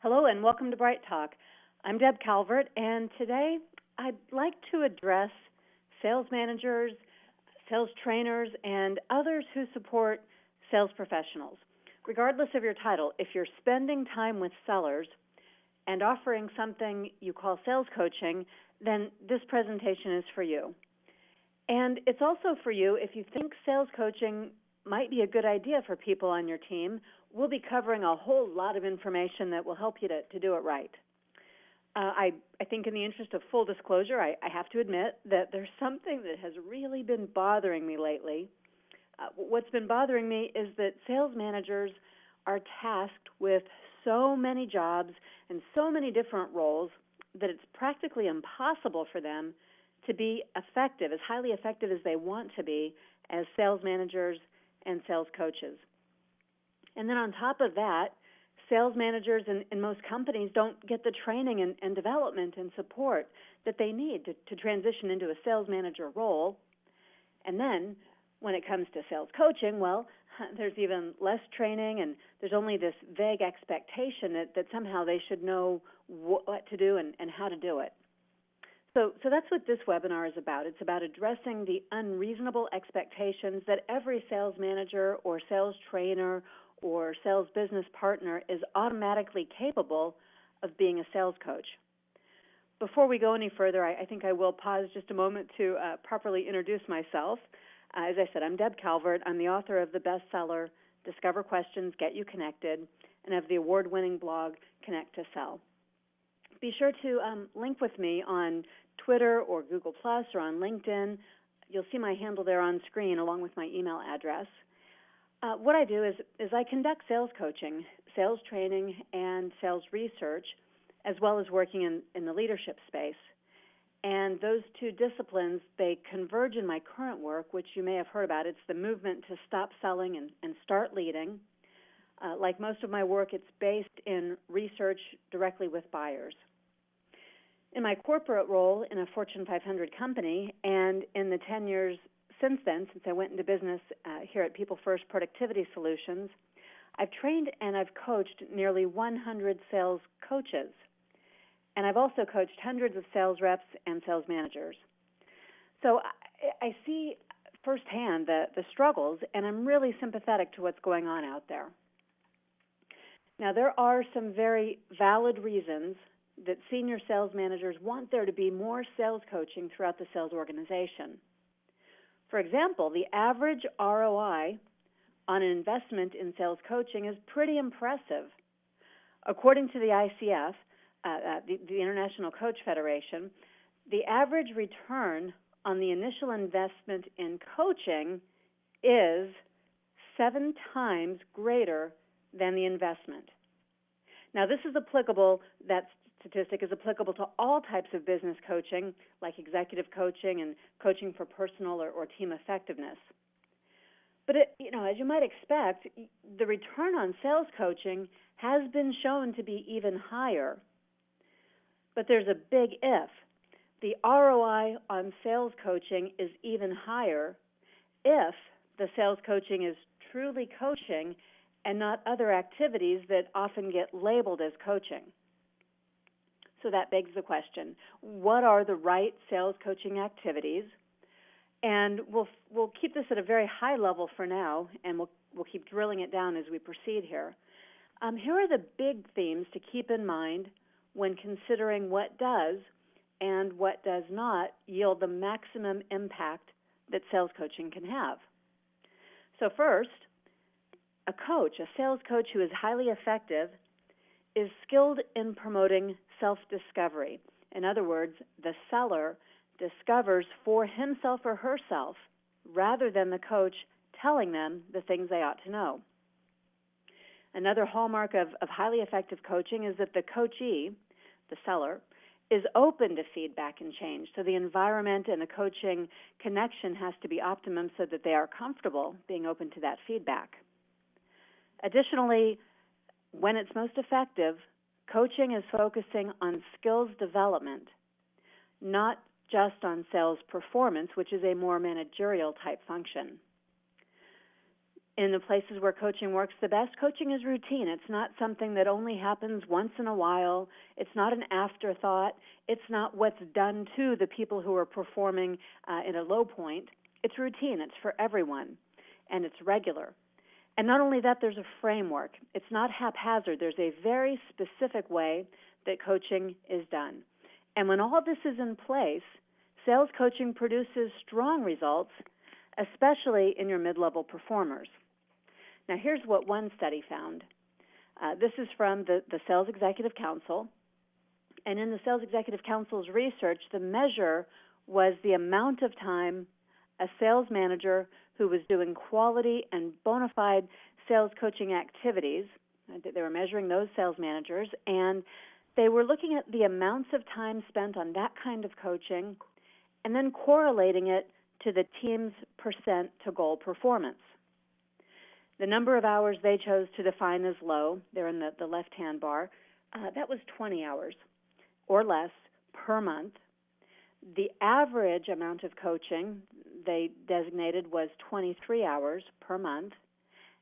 Hello and welcome to Bright Talk. I'm Deb Calvert, and today I'd like to address sales managers, sales trainers, and others who support sales professionals. Regardless of your title, if you're spending time with sellers and offering something you call sales coaching, then this presentation is for you. And it's also for you if you think sales coaching might be a good idea for people on your team. We'll be covering a whole lot of information that will help you to do it right. I think in the interest of full disclosure, I have to admit that there's something that has really been bothering me lately. What's been bothering me is that sales managers are tasked with so many jobs and so many different roles that it's practically impossible for them to be effective, as highly effective as they want to be as sales managers and sales coaches. And then on top of that, sales managers in most companies don't get the training and development and support that they need to transition into a sales manager role. And then when it comes to sales coaching, well, there's even less training, and there's only this vague expectation that somehow they should know what to do and how to do it. So that's what this webinar is about. It's about addressing the unreasonable expectations that every sales manager or sales trainer or sales business partner is automatically capable of being a sales coach. Before we go any further, I think I will pause just a moment to properly introduce myself. As I said, I'm Deb Calvert. I'm the author of the bestseller, Discover Questions, Get You Connected, and of the award-winning blog, Connect to Sell. Be sure to link with me on Twitter or Google Plus or on LinkedIn. You'll see my handle there on screen along with my email address. What I do is I conduct sales coaching, sales training, and sales research, as well as working in the leadership space. And those two disciplines, they converge in my current work, which you may have heard about. It's the movement to stop selling and start leading. Like most of my work, it's based in research directly with buyers. In my corporate role in a Fortune 500 company, and in the 10 years since then, since I went into business here at People First Productivity Solutions, I've trained and I've coached nearly 100 sales coaches. And I've also coached hundreds of sales reps and sales managers. So I see firsthand the struggles, and I'm really sympathetic to what's going on out there. Now, there are some very valid reasons that senior sales managers want there to be more sales coaching throughout the sales organization. For example, the average ROI on an investment in sales coaching is pretty impressive. According to the ICF, the International Coach Federation, the average return on the initial investment in coaching is 7 times greater than the investment. Now, this is applicable, that statistic is applicable to all types of business coaching, like executive coaching and coaching for personal or team effectiveness. But, as you might expect, the return on sales coaching has been shown to be even higher. But there's a big if. The ROI on sales coaching is even higher if the sales coaching is truly coaching and not other activities that often get labeled as coaching. So that begs the question, what are the right sales coaching activities? And we'll keep this at a very high level for now, and we'll keep drilling it down as we proceed here. Here are the big themes to keep in mind when considering what does and what does not yield the maximum impact that sales coaching can have. So first, a sales coach who is highly effective, is skilled in promoting self-discovery. In other words, the seller discovers for himself or herself rather than the coach telling them the things they ought to know. Another hallmark of highly effective coaching is that the coachee, the seller, is open to feedback and change. So the environment and the coaching connection has to be optimum so that they are comfortable being open to that feedback. Additionally, when it's most effective, coaching is focusing on skills development, not just on sales performance, which is a more managerial type function. In the places where coaching works the best, coaching is routine. It's not something that only happens once in a while. It's not an afterthought. It's not what's done to the people who are performing in a low point. It's routine. It's for everyone, and it's regular. And not only that, there's a framework. It's not haphazard. There's a very specific way that coaching is done. And when all this is in place, sales coaching produces strong results, especially in your mid-level performers. Now, here's what one study found. This is from the Sales Executive Council. And in the Sales Executive Council's research, the measure was the amount of time a sales manager who was doing quality and bona fide sales coaching activities, they were measuring those sales managers, and they were looking at the amounts of time spent on that kind of coaching and then correlating it to the team's percent to goal performance. The number of hours they chose to define as low, they're in the left-hand bar, that was 20 hours or less per month. The average amount of coaching they designated was 23 hours per month,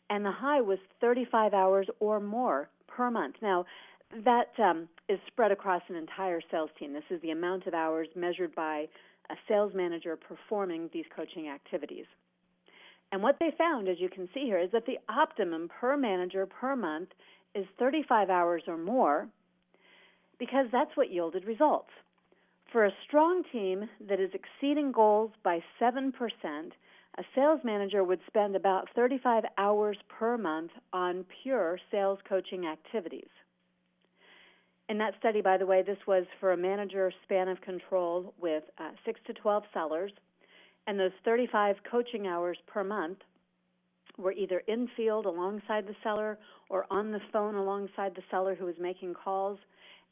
and the high was 35 hours or more per month. Now, that is spread across an entire sales team. This is the amount of hours measured by a sales manager performing these coaching activities. And what they found, as you can see here, is that the optimum per manager per month is 35 hours or more, because that's what yielded results. For a strong team that is exceeding goals by 7%, a sales manager would spend about 35 hours per month on pure sales coaching activities. In that study, by the way, this was for a manager span of control with 6 to 12 sellers, and those 35 coaching hours per month were either in field alongside the seller or on the phone alongside the seller who was making calls,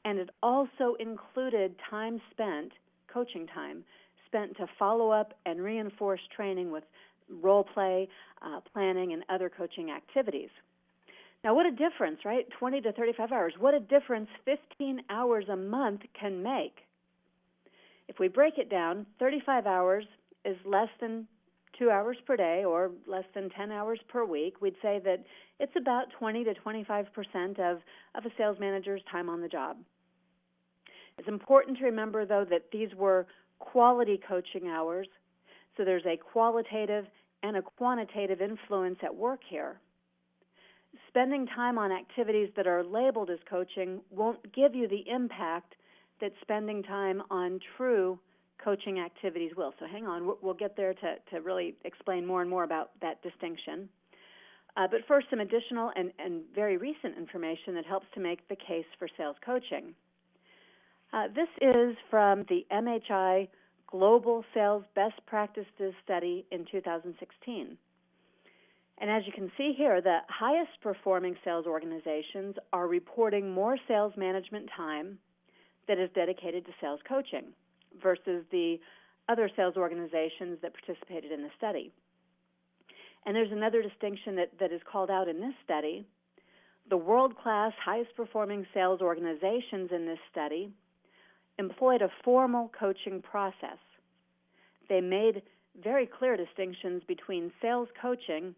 and it also included time spent, coaching time, spent to follow up and reinforce training with role play, planning, and other coaching activities. Now, what a difference, right? 20 to 35 hours. What a difference 15 hours a month can make. If we break it down, 35 hours is less than 2 hours per day or less than 10 hours per week. We'd say that it's about 20 to 25% of a sales manager's time on the job. It's important to remember, though, that these were quality coaching hours, so there's a qualitative and a quantitative influence at work here. Spending time on activities that are labeled as coaching won't give you the impact that spending time on true coaching activities will. So hang on, we'll get there to really explain more and more about that distinction. But first, some additional and very recent information that helps to make the case for sales coaching. This is from the MHI Global Sales Best Practices Study in 2016. And as you can see here, the highest performing sales organizations are reporting more sales management time that is dedicated to sales coaching versus the other sales organizations that participated in the study. And there's another distinction that is called out in this study. The world-class, highest-performing sales organizations in this study employed a formal coaching process. They made very clear distinctions between sales coaching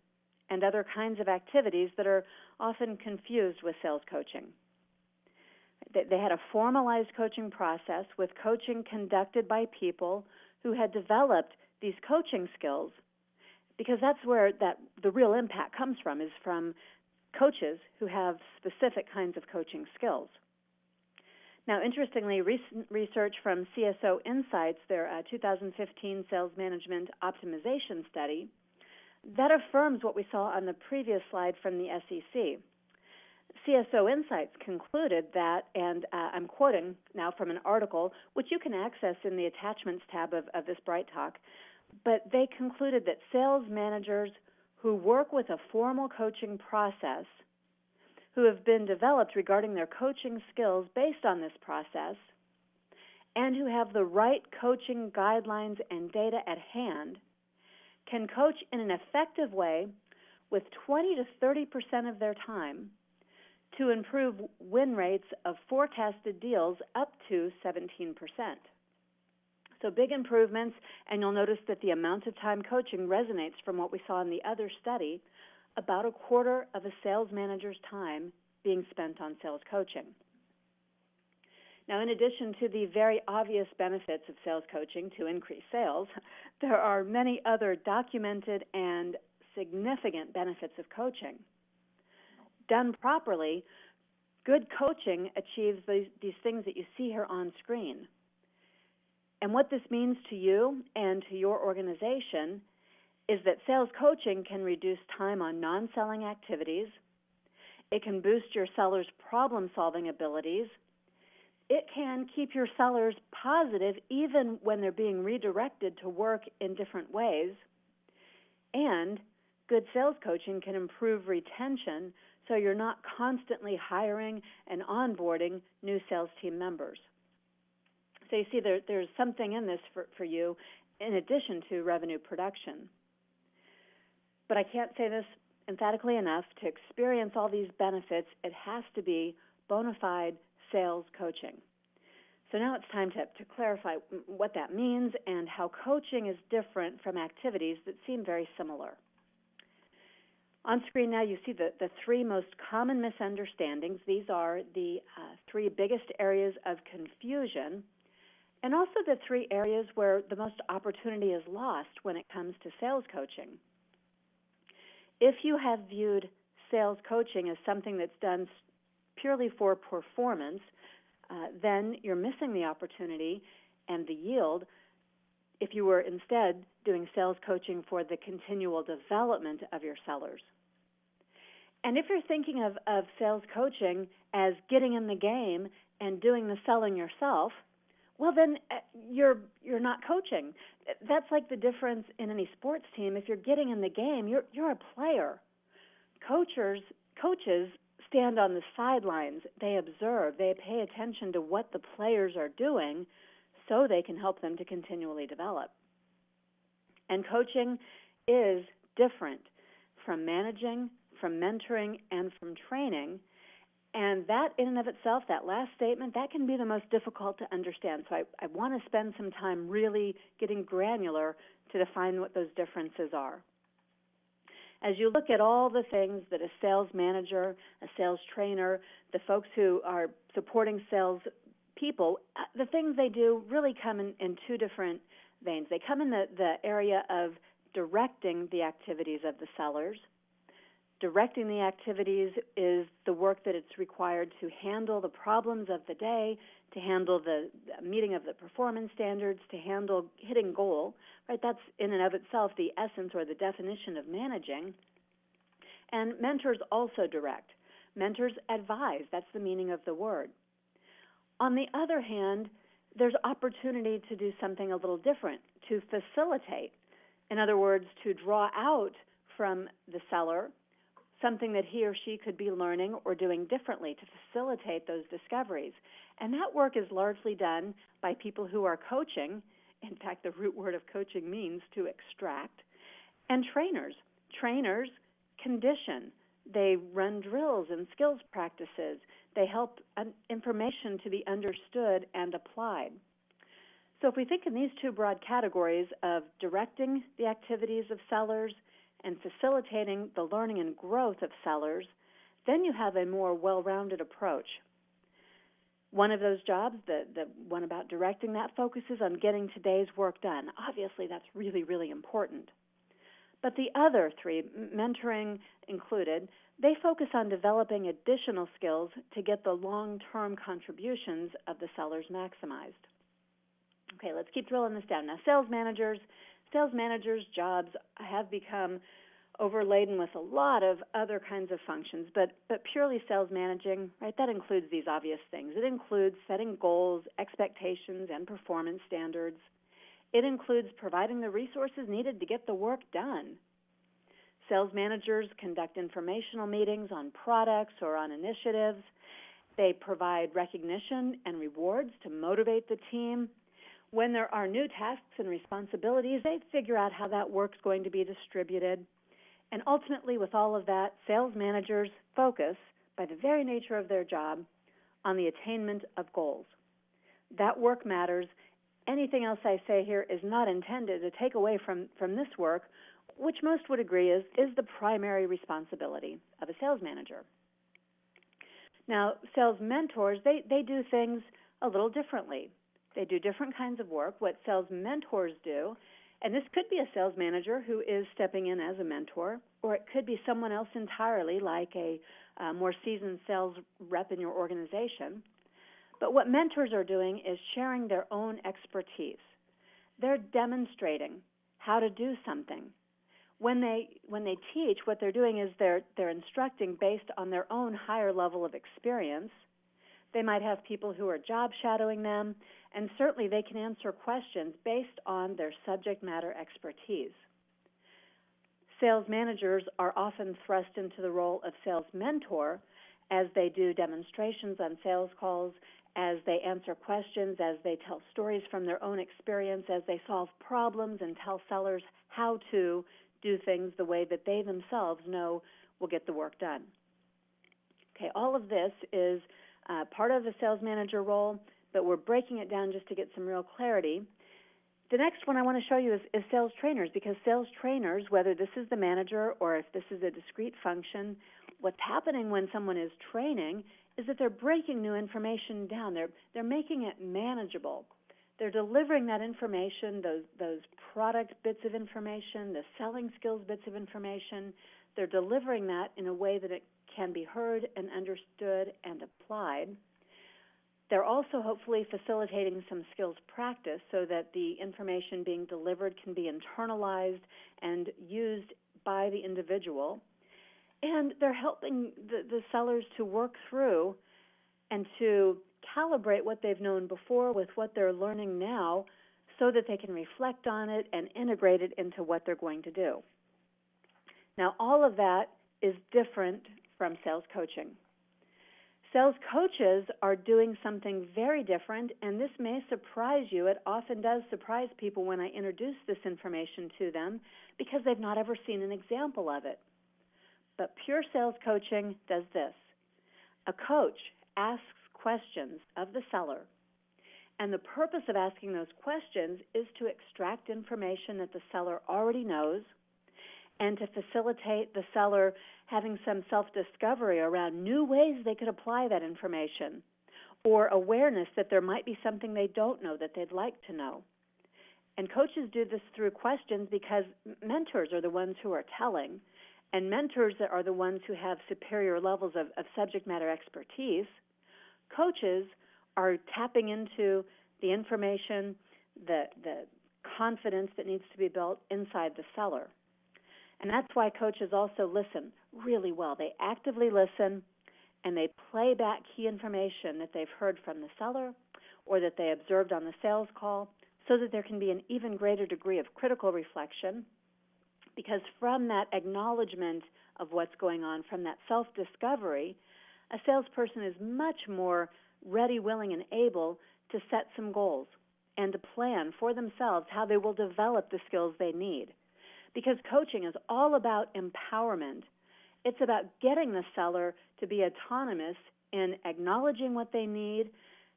and other kinds of activities that are often confused with sales coaching. They had a formalized coaching process with coaching conducted by people who had developed these coaching skills, because that's where the real impact comes from, is from coaches who have specific kinds of coaching skills. Now, interestingly, recent research from CSO Insights, their 2015 Sales Management Optimization Study, that affirms what we saw on the previous slide from the SEC. CSO Insights concluded that, and I'm quoting now from an article, which you can access in the attachments tab of this Bright Talk, but they concluded that sales managers who work with a formal coaching process, who have been developed regarding their coaching skills based on this process, and who have the right coaching guidelines and data at hand, can coach in an effective way with 20 to 30% of their time to improve win rates of forecasted deals up to 17%. So big improvements, and you'll notice that the amount of time coaching resonates from what we saw in the other study about a quarter of a sales manager's time being spent on sales coaching. Now, in addition to the very obvious benefits of sales coaching to increase sales, there are many other documented and significant benefits of coaching. Done properly, good coaching achieves these things that you see here on screen. And what this means to you and to your organization is that sales coaching can reduce time on non-selling activities. It can boost your sellers' problem-solving abilities. It can keep your sellers positive even when they're being redirected to work in different ways. And good sales coaching can improve retention so you're not constantly hiring and onboarding new sales team members. So you see there's something in this for you in addition to revenue production. But I can't say this emphatically enough. To experience all these benefits, it has to be bona fide sales coaching. So now it's time to clarify what that means and how coaching is different from activities that seem very similar. On screen now you see the three most common misunderstandings. These are the three biggest areas of confusion and also the three areas where the most opportunity is lost when it comes to sales coaching. If you have viewed sales coaching as something that's done purely for performance, then you're missing the opportunity and the yield if you were instead doing sales coaching for the continual development of your sellers. And if you're thinking of sales coaching as getting in the game and doing the selling yourself, well, then you're not coaching. That's like the difference in any sports team. If you're getting in the game, you're a player. Coaches stand on the sidelines. They observe. They pay attention to what the players are doing so they can help them to continually develop. And coaching is different from managing, from mentoring, and from training. And that in and of itself, that last statement, that can be the most difficult to understand. So I want to spend some time really getting granular to define what those differences are. As you look at all the things that a sales manager, a sales trainer, the folks who are supporting sales people, the things they do really come in two different veins. They come in the area of directing the activities of the sellers. Directing the activities is the work that it's required to handle the problems of the day, to handle the meeting of the performance standards, to handle hitting goal. Right? That's in and of itself the essence or the definition of managing. And mentors also direct. Mentors advise. That's the meaning of the word. On the other hand, there's opportunity to do something a little different, to facilitate. In other words, to draw out from the seller something that he or she could be learning or doing differently to facilitate those discoveries. And that work is largely done by people who are coaching. In fact, the root word of coaching means to extract. And trainers. Trainers condition. They run drills and skills practices. They help information to be understood and applied. So if we think in these two broad categories of directing the activities of sellers and facilitating the learning and growth of sellers, then you have a more well-rounded approach. One of those jobs, the one about directing, that focuses on getting today's work done. Obviously, that's really, really important. But the other three, mentoring included, they focus on developing additional skills to get the long-term contributions of the sellers maximized. Okay, let's keep drilling this down. Now, sales managers' jobs have become overladen with a lot of other kinds of functions, but purely sales managing, right, that includes these obvious things. It includes setting goals, expectations, and performance standards. It includes providing the resources needed to get the work done. Sales managers conduct informational meetings on products or on initiatives. They provide recognition and rewards to motivate the team. When there are new tasks and responsibilities, they figure out how that work's going to be distributed. And ultimately, with all of that, sales managers focus, by the very nature of their job, on the attainment of goals. That work matters. Anything else I say here is not intended to take away from this work which most would agree is the primary responsibility of a sales manager. Now, sales mentors, they do things a little differently. They do different kinds of work. What sales mentors do, and this could be a sales manager who is stepping in as a mentor, or it could be someone else entirely, like a more seasoned sales rep in your organization. But what mentors are doing is sharing their own expertise. They're demonstrating how to do something. When they teach, what they're doing is they're instructing based on their own higher level of experience. They might have people who are job shadowing them, and certainly they can answer questions based on their subject matter expertise. Sales managers are often thrust into the role of sales mentor as they do demonstrations on sales calls, as they answer questions, as they tell stories from their own experience, as they solve problems and tell sellers how to do things the way that they themselves know will get the work done. Okay, all of this is part of the sales manager role, but we're breaking it down just to get some real clarity. The next one I want to show you is sales trainers, because sales trainers, whether this is the manager or if this is a discrete function, what's happening when someone is training is that they're breaking new information down. They're making it manageable. They're delivering that information, those product bits of information, the selling skills bits of information. They're delivering that in a way that it can be heard and understood and applied. They're also hopefully facilitating some skills practice so that the information being delivered can be internalized and used by the individual. And they're helping the sellers to work through and to calibrate what they've known before with what they're learning now so that they can reflect on it and integrate it into what they're going to do. Now, all of that is different from sales coaching. Sales coaches are doing something very different, and this may surprise you. It often does surprise people when I introduce this information to them because they've not ever seen an example of it. But pure sales coaching does this. A coach asks questions of the seller, and the purpose of asking those questions is to extract information that the seller already knows and to facilitate the seller having some self-discovery around new ways they could apply that information, or awareness that there might be something they don't know that they'd like to know. And coaches do this through questions because mentors are the ones who are telling, and mentors are the ones who have superior levels of subject matter expertise. Coaches are tapping into the information, the confidence that needs to be built inside the seller. And that's why coaches also listen really well. They actively listen, and they play back key information that they've heard from the seller or that they observed on the sales call so that there can be an even greater degree of critical reflection, because from that acknowledgement of what's going on, from that self-discovery, a salesperson is much more ready, willing, and able to set some goals and to plan for themselves how they will develop the skills they need. Because coaching is all about empowerment. It's about getting the seller to be autonomous in acknowledging what they need,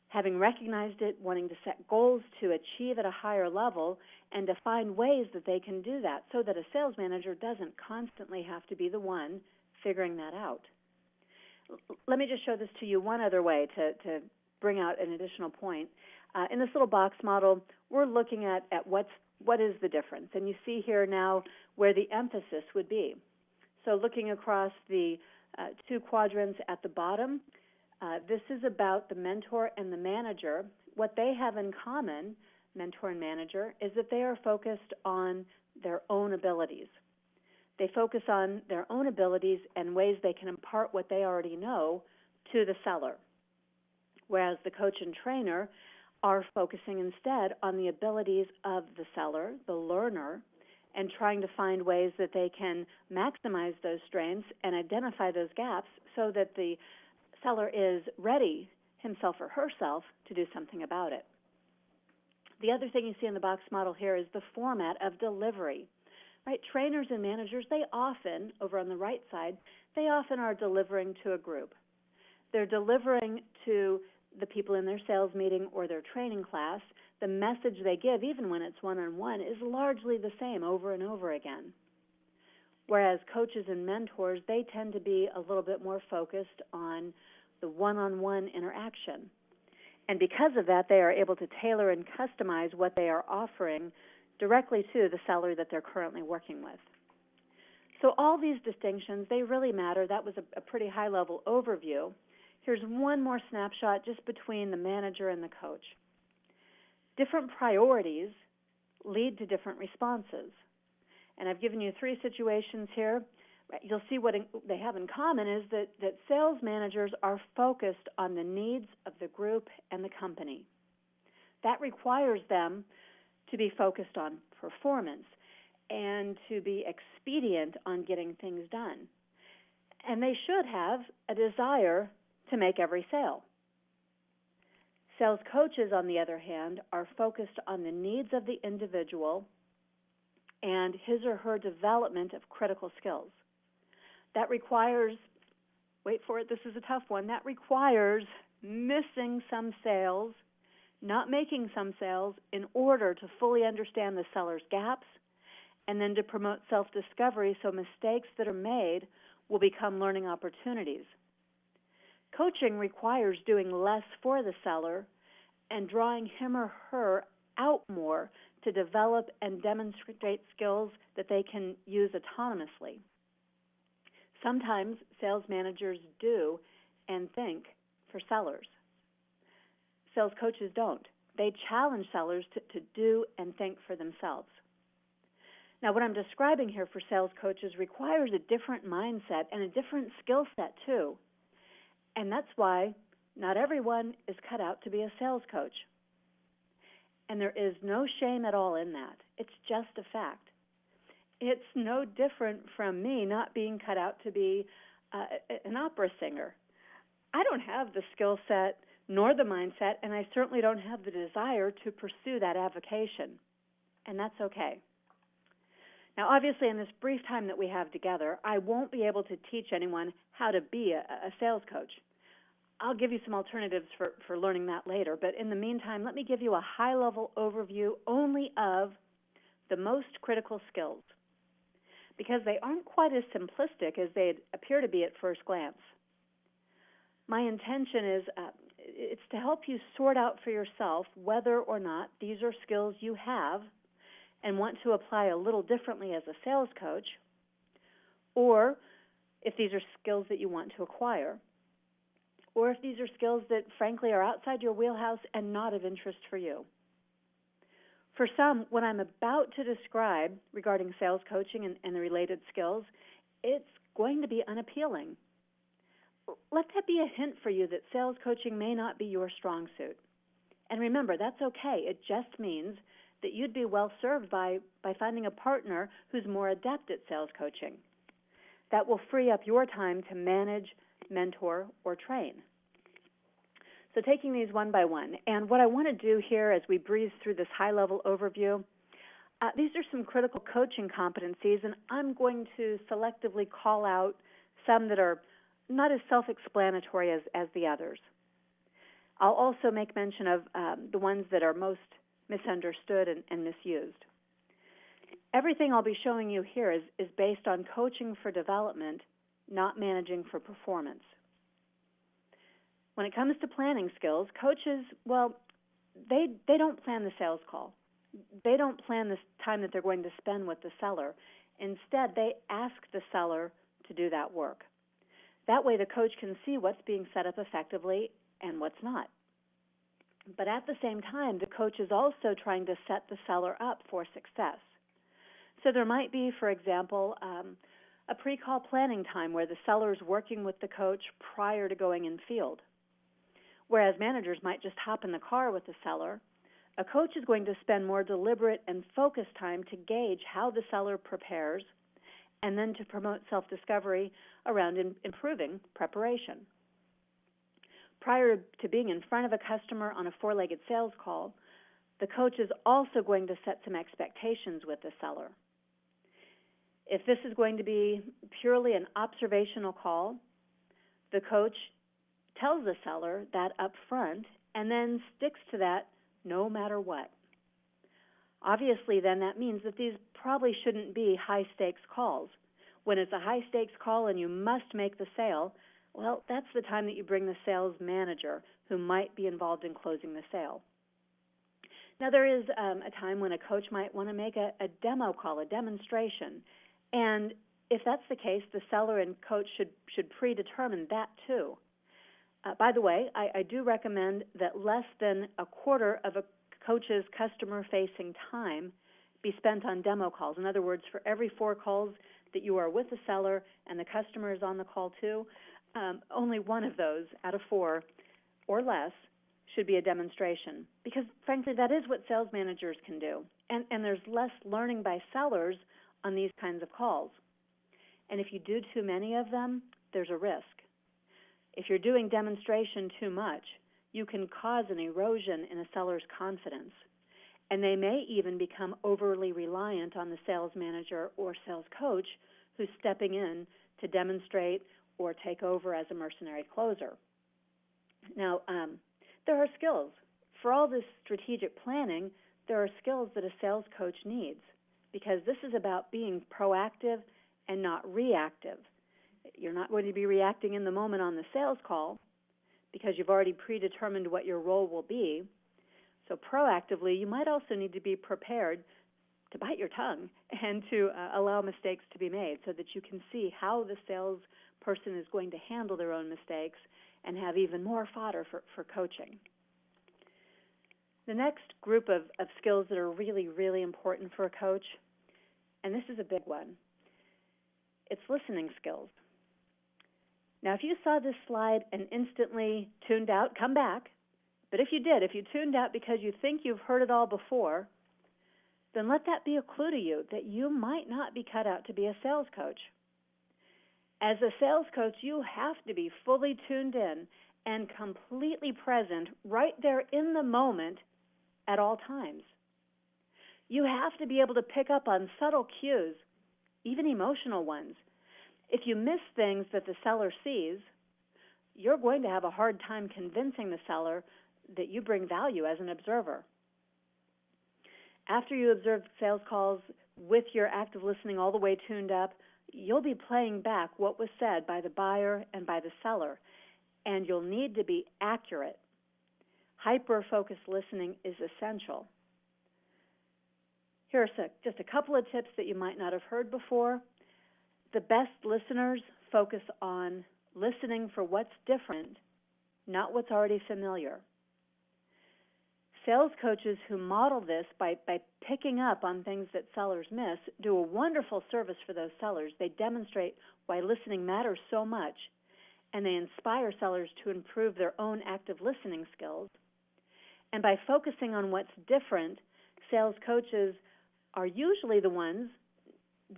having recognized it, wanting to set goals to achieve at a higher level, and to find ways that they can do that so that a sales manager doesn't constantly have to be the one figuring that out. Let me just show this to you one other way to bring out an additional point. In this little box model, we're looking at what is the difference. And you see here now where the emphasis would be. So looking across the two quadrants at the bottom, this is about the mentor and the manager. What they have in common, mentor and manager, is that they are focused on their own abilities. They focus on their own abilities and ways they can impart what they already know to the seller, whereas the coach and trainer are focusing instead on the abilities of the seller, the learner, and trying to find ways that they can maximize those strengths and identify those gaps so that the seller is ready, himself or herself, to do something about it. The other thing you see in the box model here is the format of delivery. Right? Trainers and managers, they often, over on the right side, they often are delivering to a group. They're delivering to the people in their sales meeting or their training class. The message they give, even when it's one-on-one, is largely the same over and over again. whereas coaches and mentors, they tend to be a little bit more focused on the one-on-one interaction. And because of that, they are able to tailor and customize what they are offering directly to the seller that they're currently working with. So all these distinctions, they really matter. That was a pretty high-level overview. Here's one more snapshot just between the manager and the coach. Different priorities lead to different responses. And I've given you 3 situations here. You'll see what they have in common is that sales managers are focused on the needs of the group and the company. That requires them to be focused on performance and to be expedient on getting things done. And they should have a desire to make every sale. Sales coaches, on the other hand, are focused on the needs of the individual and his or her development of critical skills. That requires, wait for it, this is a tough one, that requires missing some sales, not making some sales in order to fully understand the seller's gaps and then to promote self-discovery so mistakes that are made will become learning opportunities. Coaching requires doing less for the seller and drawing him or her out more to develop and demonstrate skills that they can use autonomously. Sometimes sales managers do and think for sellers. Sales coaches don't. They challenge sellers to do and think for themselves. Now, what I'm describing here for sales coaches requires a different mindset and a different skill set, too. And that's why not everyone is cut out to be a sales coach. And there is no shame at all in that. It's just a fact. It's no different from me not being cut out to be an opera singer. I don't have the skill set nor the mindset, and I certainly don't have the desire to pursue that avocation. And that's okay. Now, obviously, in this brief time that we have together, I won't be able to teach anyone how to be a sales coach. I'll give you some alternatives for learning that later, but in the meantime, let me give you a high-level overview only of the most critical skills, because they aren't quite as simplistic as they appear to be at first glance. My intention is it's to help you sort out for yourself whether or not these are skills you have and want to apply a little differently as a sales coach, or if these are skills that you want to acquire, or if these are skills that, frankly, are outside your wheelhouse and not of interest for you. For some, what I'm about to describe regarding sales coaching and the related skills, it's going to be unappealing. Let that be a hint for you that sales coaching may not be your strong suit. And remember, that's okay. It just means that you'd be well served by finding a partner who's more adept at sales coaching. That will free up your time to manage, mentor, or train. So taking these one by one, and what I want to do here as we breeze through this high-level overview, these are some critical coaching competencies, and I'm going to selectively call out some that are not as self-explanatory as the others. I'll also make mention of the ones that are most misunderstood and misused. Everything I'll be showing you here is based on coaching for development, not managing for performance. When it comes to planning skills, coaches, well, they don't plan the sales call. They don't plan the time that they're going to spend with the seller. Instead, they ask the seller to do that work. That way the coach can see what's being set up effectively and what's not. But at the same time, the coach is also trying to set the seller up for success. So there might be, for example, a pre-call planning time where the seller is working with the coach prior to going in field. Whereas managers might just hop in the car with the seller, a coach is going to spend more deliberate and focused time to gauge how the seller prepares and then to promote self-discovery around improving preparation. Prior to being in front of a customer on a four-legged sales call, the coach is also going to set some expectations with the seller. If this is going to be purely an observational call, the coach tells the seller that up front and then sticks to that no matter what. Obviously, then, that means that these probably shouldn't be high-stakes calls. When it's a high-stakes call and you must make the sale, well, that's the time that you bring the sales manager who might be involved in closing the sale. Now, there is a time when a coach might want to make a demo call, a demonstration. And if that's the case, the seller and coach should predetermine that too. By the way, I do recommend that less than a quarter of a coach's customer-facing time be spent on demo calls. In other words, for every 4 calls that you are with the seller and the customer is on the call too, only 1 of those out of 4 or less should be a demonstration, because frankly that is what sales managers can do, and there's less learning by sellers on these kinds of calls. And if you do too many of them, there's a risk. If you're doing demonstration too much, you can cause an erosion in a seller's confidence, and they may even become overly reliant on the sales manager or sales coach who's stepping in to demonstrate or take over as a mercenary closer. Now, there are skills. For all this strategic planning, there are skills that a sales coach needs, because this is about being proactive and not reactive. You're not going to be reacting in the moment on the sales call because you've already predetermined what your role will be. So proactively, you might also need to be prepared to bite your tongue and to allow mistakes to be made so that you can see how the salesperson is going to handle their own mistakes and have even more fodder for coaching. The next group of skills that are really, really important for a coach, and this is a big one, it's listening skills. Now, if you saw this slide and instantly tuned out, come back. But if you did, if you tuned out because you think you've heard it all before, then let that be a clue to you that you might not be cut out to be a sales coach. As a sales coach, you have to be fully tuned in and completely present right there in the moment at all times. You have to be able to pick up on subtle cues, even emotional ones. If you miss things that the seller sees, you're going to have a hard time convincing the seller that you bring value as an observer. After you observe sales calls with your active listening all the way tuned up, you'll be playing back what was said by the buyer and by the seller, and you'll need to be accurate. Hyper-focused listening is essential. Here are just a couple of tips that you might not have heard before. The best listeners focus on listening for what's different, not what's already familiar. Sales coaches who model this by picking up on things that sellers miss do a wonderful service for those sellers. They demonstrate why listening matters so much, and they inspire sellers to improve their own active listening skills. And by focusing on what's different, sales coaches are usually the ones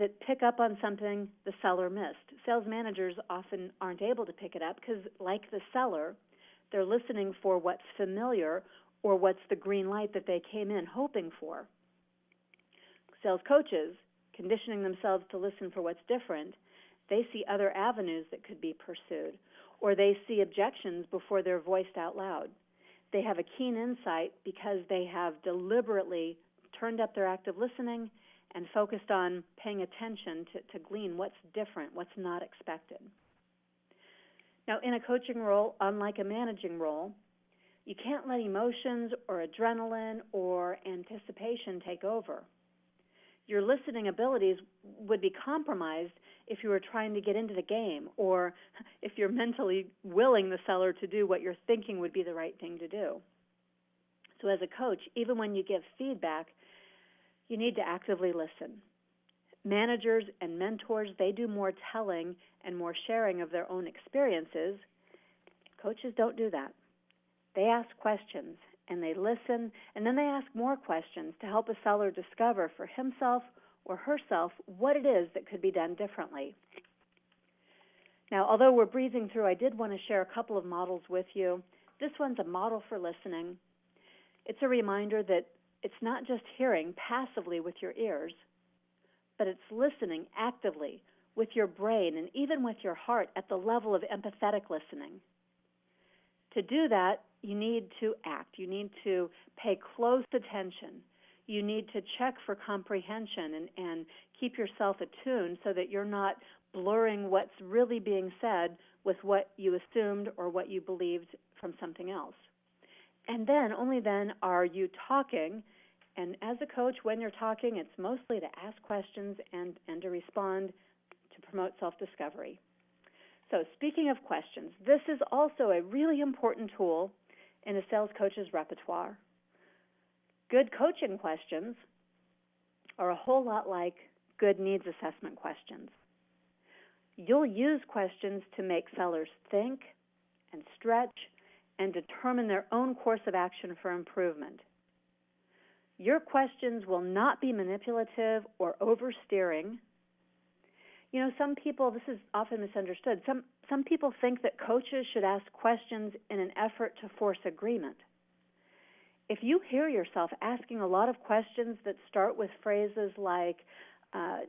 that pick up on something the seller missed. Sales managers often aren't able to pick it up because, like the seller, they're listening for what's familiar or what's the green light that they came in hoping for. Sales coaches, conditioning themselves to listen for what's different, they see other avenues that could be pursued, or they see objections before they're voiced out loud. They have a keen insight because they have deliberately turned up their active listening and focused on paying attention to glean what's different, what's not expected. Now, in a coaching role, unlike a managing role, you can't let emotions or adrenaline or anticipation take over. Your listening abilities would be compromised if you were trying to get into the game, or if you're mentally willing the seller to do what you're thinking would be the right thing to do. So as a coach, even when you give feedback, you need to actively listen. Managers and mentors, they do more telling and more sharing of their own experiences. Coaches don't do that. They ask questions, and they listen, and then they ask more questions to help a seller discover for himself or herself what it is that could be done differently. Now, although we're breezing through, I did want to share a couple of models with you. This one's a model for listening. It's a reminder that it's not just hearing passively with your ears, but it's listening actively with your brain and even with your heart at the level of empathetic listening. To do that, you need to act. You need to pay close attention. You need to check for comprehension and keep yourself attuned so that you're not blurring what's really being said with what you assumed or what you believed from something else. And then, only then, are you talking. And as a coach, when you're talking, it's mostly to ask questions and to respond to promote self-discovery. So speaking of questions, this is also a really important tool in a sales coach's repertoire. Good coaching questions are a whole lot like good needs assessment questions. You'll use questions to make sellers think and stretch and determine their own course of action for improvement. Your questions will not be manipulative or oversteering. You know, some people, this is often misunderstood, some people think that coaches should ask questions in an effort to force agreement. If you hear yourself asking a lot of questions that start with phrases like,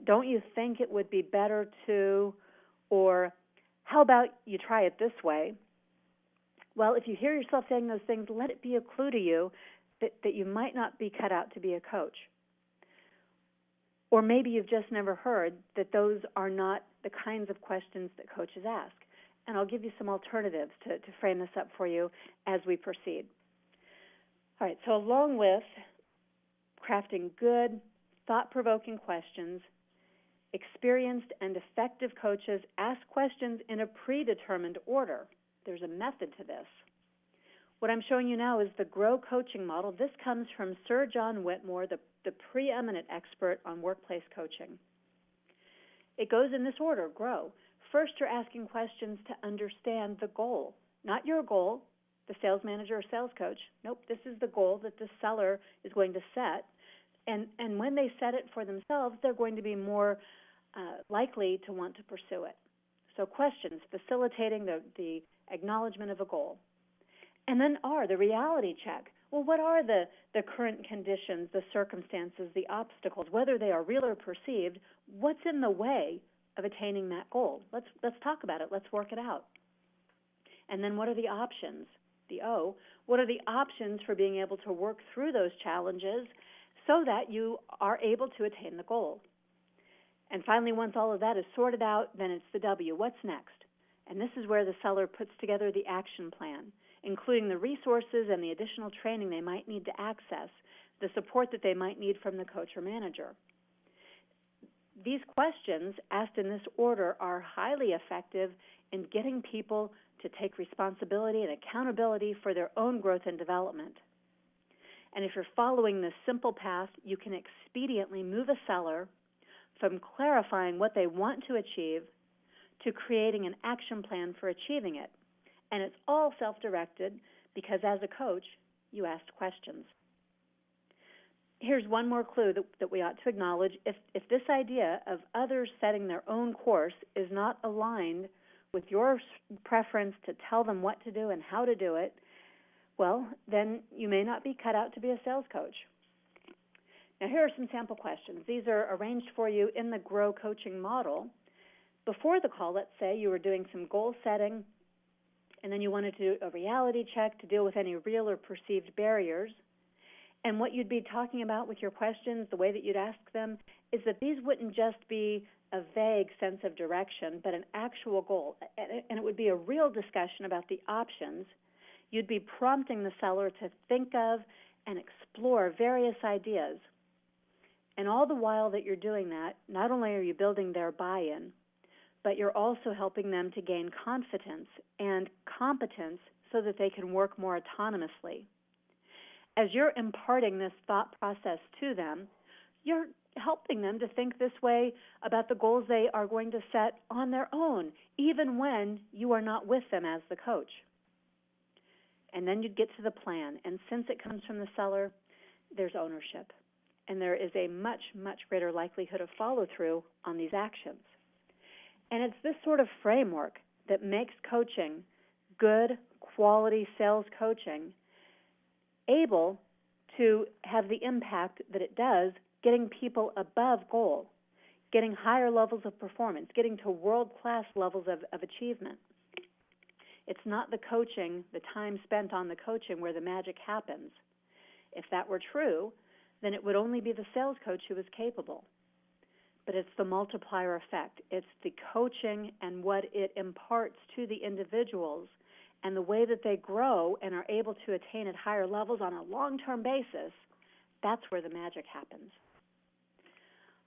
don't you think it would be better to, or how about you try it this way? Well, if you hear yourself saying those things, let it be a clue to you that you might not be cut out to be a coach. Or maybe you've just never heard that those are not the kinds of questions that coaches ask. And I'll give you some alternatives to frame this up for you as we proceed. All right, so along with crafting good, thought-provoking questions, experienced and effective coaches ask questions in a predetermined order. There's a method to this. What I'm showing you now is the GROW coaching model. This comes from Sir John Whitmore, the preeminent expert on workplace coaching. It goes in this order, GROW. First, you're asking questions to understand the goal, not your goal, the sales manager or sales coach. Nope, this is the goal that the seller is going to set. And when they set it for themselves, they're going to be more likely to want to pursue it. So questions, facilitating the acknowledgement of a goal. And then R, the reality check. Well, what are the current conditions, the circumstances, the obstacles, whether they are real or perceived? What's in the way of attaining that goal? Let's talk about it. Let's work it out. And then what are the options? The O, what are the options for being able to work through those challenges so that you are able to attain the goal? And finally, once all of that is sorted out, then it's the W, what's next? And this is where the seller puts together the action plan, including the resources and the additional training they might need to access, the support that they might need from the coach or manager. These questions, asked in this order, are highly effective in getting people to take responsibility and accountability for their own growth and development. And if you're following this simple path, you can expediently move a seller from clarifying what they want to achieve to creating an action plan for achieving it. And it's all self-directed because as a coach, you asked questions. Here's one more clue that we ought to acknowledge. If this idea of others setting their own course is not aligned with your preference to tell them what to do and how to do it, well, then you may not be cut out to be a sales coach. Now, here are some sample questions. These are arranged for you in the GROW coaching model. Before the call, let's say you were doing some goal setting, and then you wanted to do a reality check to deal with any real or perceived barriers. And what you'd be talking about with your questions, the way that you'd ask them, is that these wouldn't just be a vague sense of direction, but an actual goal. And it would be a real discussion about the options. You'd be prompting the seller to think of and explore various ideas. And all the while that you're doing that, not only are you building their buy-in, but you're also helping them to gain confidence and competence so that they can work more autonomously. As you're imparting this thought process to them, you're helping them to think this way about the goals they are going to set on their own, even when you are not with them as the coach. And then you'd get to the plan. And since it comes from the seller, there's ownership. And there is a much, much greater likelihood of follow-through on these actions. And it's this sort of framework that makes coaching, good quality sales coaching, able to have the impact that it does, getting people above goal, getting higher levels of performance, getting to world-class levels of achievement. It's not the coaching, the time spent on the coaching where the magic happens. If that were true, then it would only be the sales coach who is capable. but it's the multiplier effect. It's the coaching and what it imparts to the individuals and the way that they grow and are able to attain at higher levels on a long-term basis. That's where the magic happens.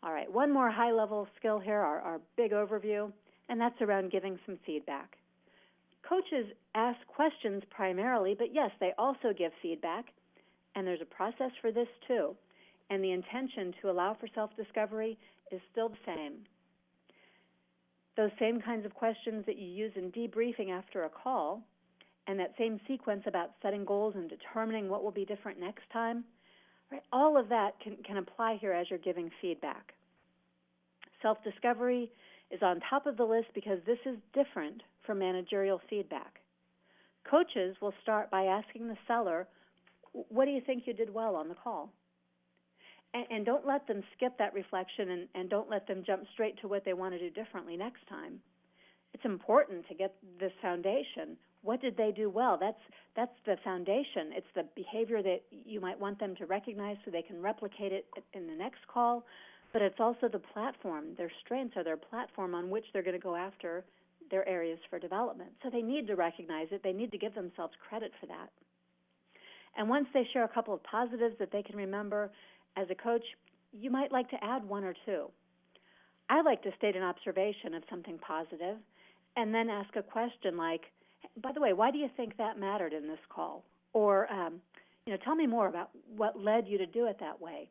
All right, one more high-level skill here, our big overview, and that's around giving some feedback. Coaches ask questions primarily, but yes, they also give feedback, and there's a process for this too. And the intention to allow for self-discovery is still the same. Those same kinds of questions that you use in debriefing after a call, and that same sequence about setting goals and determining what will be different next time, right? All of that can apply here as you're giving feedback. Self-discovery is on top of the list because this is different from managerial feedback. Coaches will start by asking the seller, what do you think you did well on the call? And don't let them skip that reflection and don't let them jump straight to what they want to do differently next time. It's important to get this foundation. What did they do well? That's the foundation. It's the behavior that you might want them to recognize so they can replicate it in the next call, but it's also the platform. Their strengths are their platform on which they're going to go after their areas for development. So they need to recognize it. They need to give themselves credit for that. And once they share a couple of positives that they can remember, as a coach, you might like to add one or two. I like to state an observation of something positive and then ask a question like, by the way, why do you think that mattered in this call? Or, tell me more about what led you to do it that way.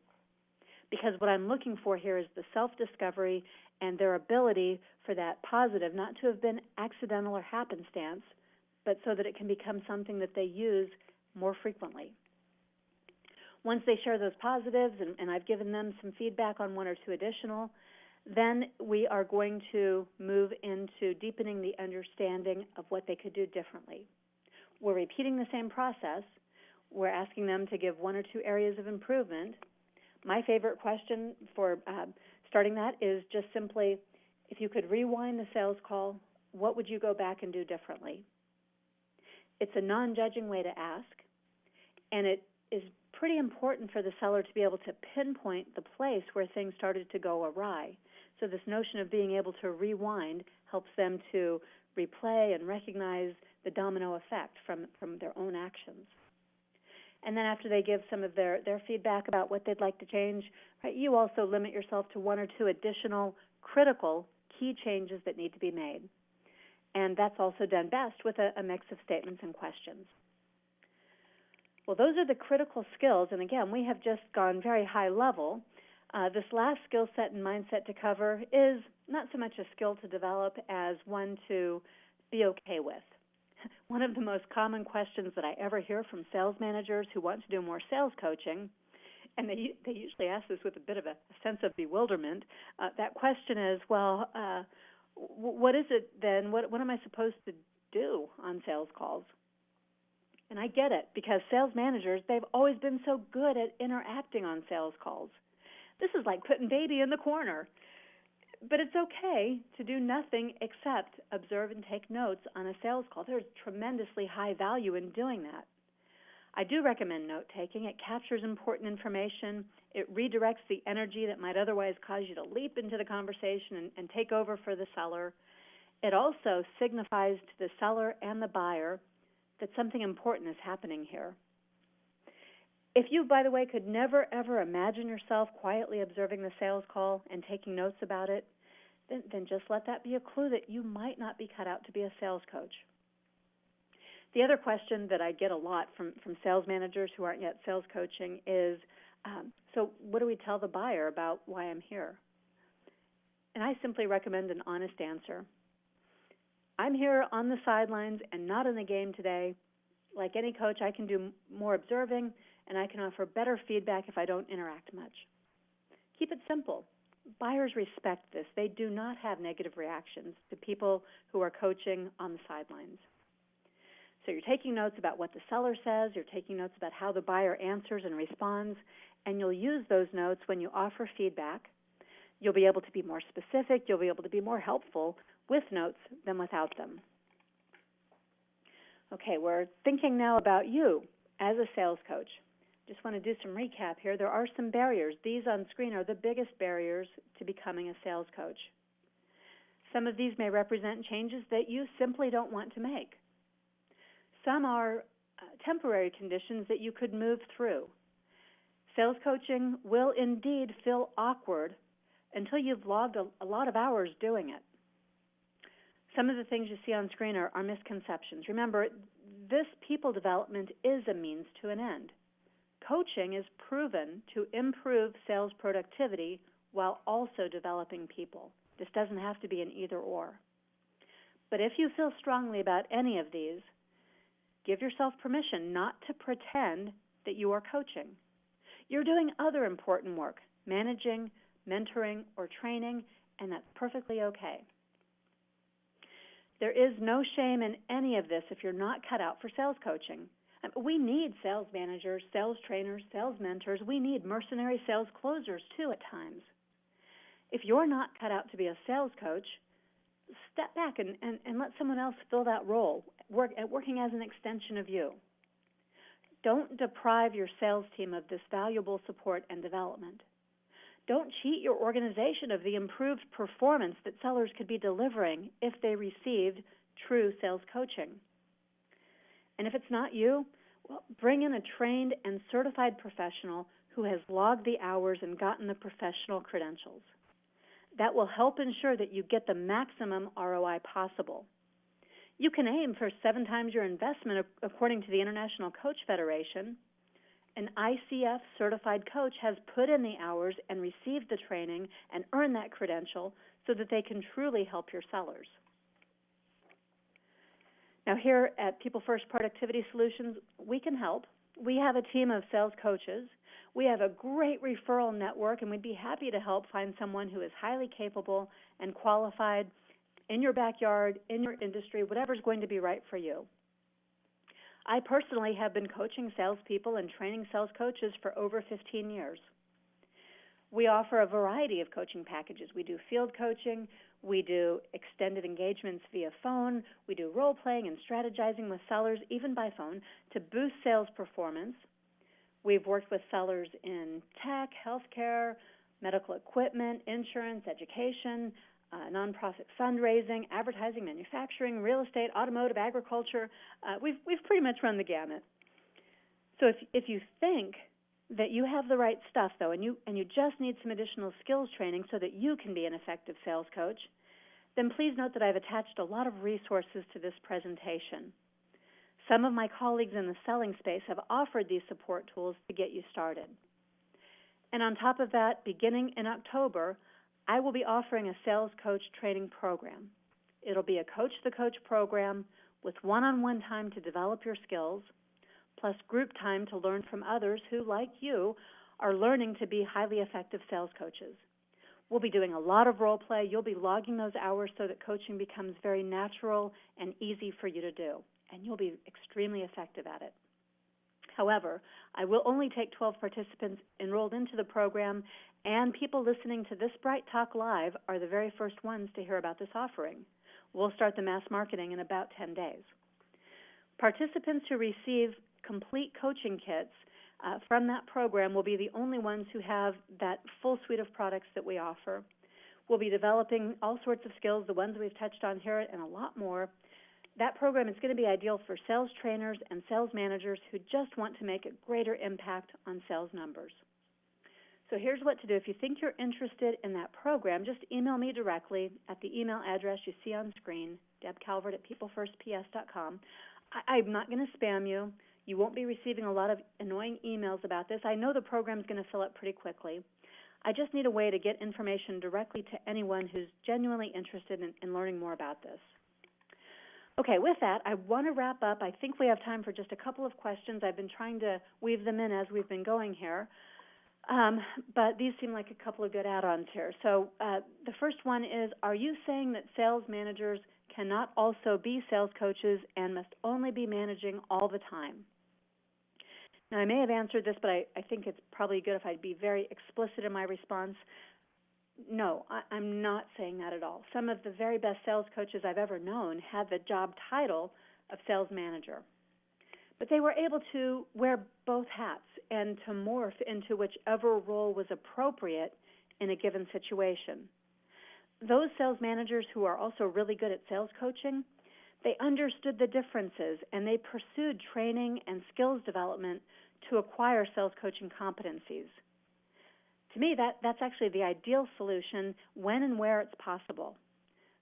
Because what I'm looking for here is the self-discovery and their ability for that positive not to have been accidental or happenstance, but so that it can become something that they use more frequently. Once they share those positives, and I've given them some feedback on one or two additional, then we are going to move into deepening the understanding of what they could do differently. We're repeating the same process. We're asking them to give one or two areas of improvement. My favorite question for starting that is just simply, if you could rewind the sales call, what would you go back and do differently? It's a non-judging way to ask, and it is pretty important for the seller to be able to pinpoint the place where things started to go awry. So this notion of being able to rewind helps them to replay and recognize the domino effect from their own actions. And then after they give some of their feedback about what they'd like to change, right, you also limit yourself to one or two additional critical key changes that need to be made. And that's also done best with a mix of statements and questions. Well, those are the critical skills, and again, we have just gone very high level. This last skill set and mindset to cover is not so much a skill to develop as one to be okay with. One of the most common questions that I ever hear from sales managers who want to do more sales coaching, and they usually ask this with a bit of a sense of bewilderment, that question is, well, what is it then? What am I supposed to do on sales calls? And I get it, because sales managers, they've always been so good at interacting on sales calls. This is like putting baby in the corner. But it's okay to do nothing except observe and take notes on a sales call. There's tremendously high value in doing that. I do recommend note-taking. It captures important information. It redirects the energy that might otherwise cause you to leap into the conversation and take over for the seller. It also signifies to the seller and the buyer that something important is happening here. If you, by the way, could never, ever imagine yourself quietly observing the sales call and taking notes about it, then just let that be a clue that you might not be cut out to be a sales coach. The other question that I get a lot from sales managers who aren't yet sales coaching is, so what do we tell the buyer about why I'm here? And I simply recommend an honest answer. I'm here on the sidelines and not in the game today. Like any coach, I can do more observing, and I can offer better feedback if I don't interact much. Keep it simple. Buyers respect this. They do not have negative reactions to people who are coaching on the sidelines. So you're taking notes about what the seller says, you're taking notes about how the buyer answers and responds, and you'll use those notes when you offer feedback. You'll be able to be more specific, you'll be able to be more helpful with notes than without them. Okay, we're thinking now about you as a sales coach. Just want to do some recap here. There are some barriers. These on screen are the biggest barriers to becoming a sales coach. Some of these may represent changes that you simply don't want to make. Some are temporary conditions that you could move through. Sales coaching will indeed feel awkward until you've logged a lot of hours doing it. Some of the things you see on screen are misconceptions. Remember, this people development is a means to an end. Coaching is proven to improve sales productivity while also developing people. This doesn't have to be an either-or. But if you feel strongly about any of these, give yourself permission not to pretend that you are coaching. You're doing other important work, managing, mentoring, or training, and that's perfectly okay. There is no shame in any of this if you're not cut out for sales coaching. We need sales managers, sales trainers, sales mentors. We need mercenary sales closers, too, at times. If you're not cut out to be a sales coach, step back and let someone else fill that role, working as an extension of you. Don't deprive your sales team of this valuable support and development. Don't cheat your organization of the improved performance that sellers could be delivering if they received true sales coaching. And if it's not you, well, bring in a trained and certified professional who has logged the hours and gotten the professional credentials. That will help ensure that you get the maximum ROI possible. You can aim for 7 times your investment according to the International Coach Federation. An ICF certified coach has put in the hours and received the training and earned that credential so that they can truly help your sellers. Now here at People First Productivity Solutions, we can help. We have a team of sales coaches. We have a great referral network, and we'd be happy to help find someone who is highly capable and qualified in your backyard, in your industry, whatever's going to be right for you. I personally have been coaching salespeople and training sales coaches for over 15 years. We offer a variety of coaching packages. We do field coaching. We do extended engagements via phone. We do role-playing and strategizing with sellers, even by phone, to boost sales performance. We've worked with sellers in tech, healthcare, medical equipment, insurance, education, nonprofit fundraising, advertising, manufacturing, real estate, automotive, agriculture. We've pretty much run the gamut. So if you think that you have the right stuff, though, and you just need some additional skills training so that you can be an effective sales coach, then please note that I've attached a lot of resources to this presentation. Some of my colleagues in the selling space have offered these support tools to get you started. And on top of that, beginning in October, I will be offering a sales coach training program. It'll be a coach-the-coach program with one-on-one time to develop your skills, plus group time to learn from others who, like you, are learning to be highly effective sales coaches. We'll be doing a lot of role play. You'll be logging those hours so that coaching becomes very natural and easy for you to do, and you'll be extremely effective at it. However, I will only take 12 participants enrolled into the program, and people listening to this Bright Talk Live are the very first ones to hear about this offering. We'll start the mass marketing in about 10 days. Participants who receive complete coaching kits from that program will be the only ones who have that full suite of products that we offer. We'll be developing all sorts of skills, the ones we've touched on here, and a lot more. That program is going to be ideal for sales trainers and sales managers who just want to make a greater impact on sales numbers. So here's what to do. If you think you're interested in that program, just email me directly at the email address you see on screen, debcalvert@peoplefirstps.com. I'm not going to spam you. You won't be receiving a lot of annoying emails about this. I know the program's going to fill up pretty quickly. I just need a way to get information directly to anyone who's genuinely interested in learning more about this. Okay, with that, I want to wrap up. I think we have time for just a couple of questions. I've been trying to weave them in as we've been going here, but these seem like a couple of good add-ons here. So the first one is, are you saying that sales managers cannot also be sales coaches and must only be managing all the time? Now, I may have answered this, but I think it's probably good if I'd be very explicit in my response. No, I'm not saying that at all. Some of the very best sales coaches I've ever known had the job title of sales manager. But they were able to wear both hats and to morph into whichever role was appropriate in a given situation. Those sales managers who are also really good at sales coaching, they understood the differences and they pursued training and skills development to acquire sales coaching competencies. To me, that's actually the ideal solution when and where it's possible.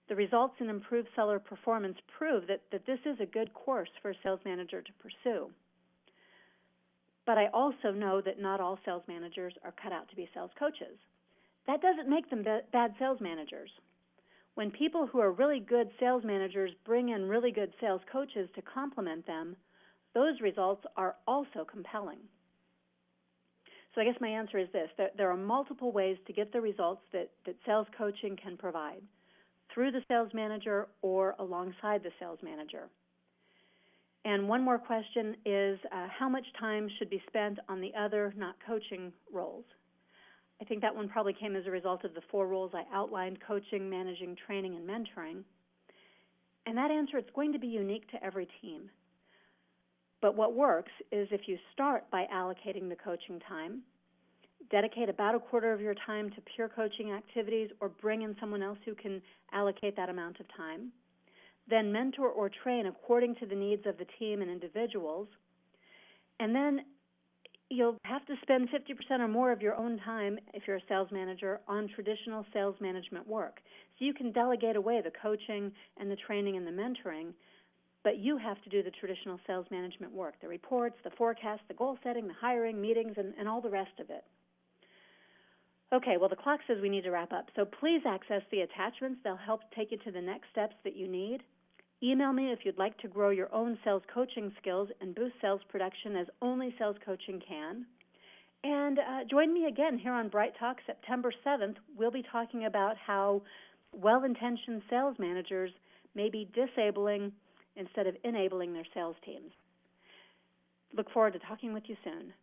The results in improved seller performance prove that this is a good course for a sales manager to pursue. But I also know that not all sales managers are cut out to be sales coaches. That doesn't make them bad sales managers. When people who are really good sales managers bring in really good sales coaches to complement them, those results are also compelling. So I guess my answer is this. There are multiple ways to get the results that sales coaching can provide, through the sales manager or alongside the sales manager. And one more question is, how much time should be spent on the other, not coaching roles? I think that one probably came as a result of the 4 roles I outlined: coaching, managing, training, and mentoring. And that answer, it's going to be unique to every team. But what works is if you start by allocating the coaching time, dedicate about a quarter of your time to pure coaching activities or bring in someone else who can allocate that amount of time, then mentor or train according to the needs of the team and individuals, and then you'll have to spend 50% or more of your own time, if you're a sales manager, on traditional sales management work. So you can delegate away the coaching and the training and the mentoring, but you have to do the traditional sales management work, the reports, the forecasts, the goal setting, the hiring, meetings, and all the rest of it. Okay, well, the clock says we need to wrap up, so please access the attachments. They'll help take you to the next steps that you need. Email me if you'd like to grow your own sales coaching skills and boost sales production as only sales coaching can. And join me again here on Bright Talk September 7th. We'll be talking about how well-intentioned sales managers may be disabling instead of enabling their sales teams. Look forward to talking with you soon.